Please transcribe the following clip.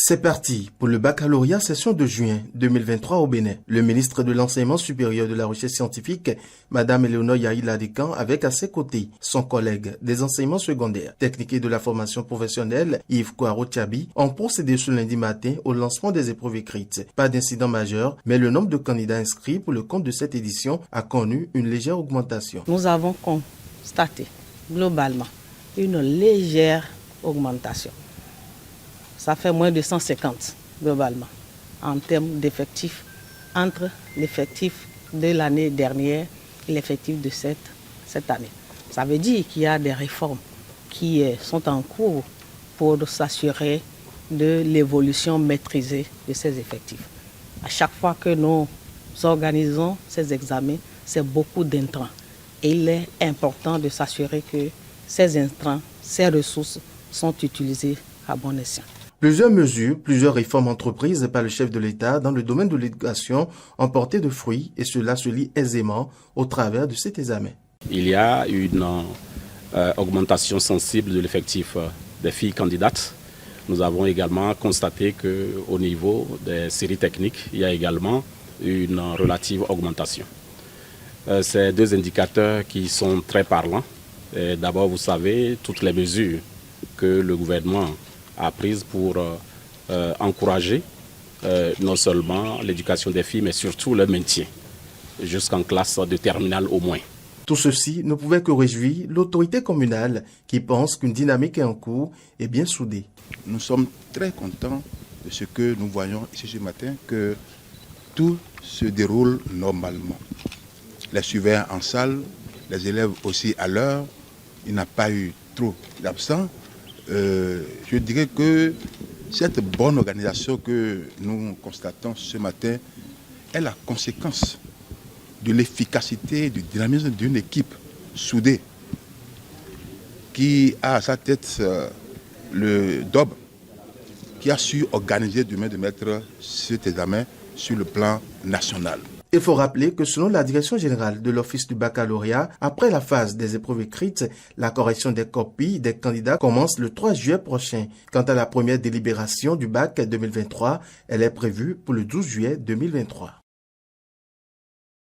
C'est parti pour le baccalauréat session de juin 2023 au Bénin. Le ministre de l'Enseignement supérieur de la Recherche scientifique, Madame Eleonore Yaïla Dekan, avec à ses côtés son collègue des enseignements secondaires, techniques et de la formation professionnelle, Yves Kouaro Tchabi, ont procédé ce lundi matin au lancement des épreuves écrites. Pas d'incident majeur, mais le nombre de candidats inscrits pour le compte de cette édition a connu une légère augmentation. Nous avons constaté globalement une légère augmentation. Ça fait moins de 150 globalement en termes d'effectifs entre l'effectif de l'année dernière et l'effectif de cette année. Ça veut dire qu'il y a des réformes qui sont en cours pour s'assurer de l'évolution maîtrisée de ces effectifs. À chaque fois que nous organisons ces examens, c'est beaucoup d'intrants. Et il est important de s'assurer que ces intrants, ces ressources sont utilisées à bon escient. Plusieurs mesures, plusieurs réformes entreprises par le chef de l'État dans le domaine de l'éducation ont porté de fruits et cela se lit aisément au travers de cet examen. Il y a une augmentation sensible de l'effectif des filles candidates. Nous avons également constaté qu'au niveau des séries techniques, il y a également une relative augmentation. Ces deux indicateurs qui sont très parlants. D'abord, vous savez, toutes les mesures que le gouvernement a prises pour encourager non seulement l'éducation des filles, mais surtout le maintien, jusqu'en classe de terminale au moins. Tout ceci ne pouvait que réjouir l'autorité communale qui pense qu'une dynamique est en cours et bien soudée. Nous sommes très contents de ce que nous voyons ici ce matin, que tout se déroule normalement. Les surveillants en salle, les élèves aussi à l'heure, il n'y a pas eu trop d'absents. Je dirais que cette bonne organisation que nous constatons ce matin est la conséquence de l'efficacité et du dynamisme d'une équipe soudée qui a à sa tête le DOB, qui a su organiser demain de mettre cet examen sur le plan national. Il faut rappeler que selon la direction générale de l'Office du baccalauréat, après la phase des épreuves écrites, la correction des copies des candidats commence le 3 juillet prochain. Quant à la première délibération du bac 2023, elle est prévue pour le 12 juillet 2023.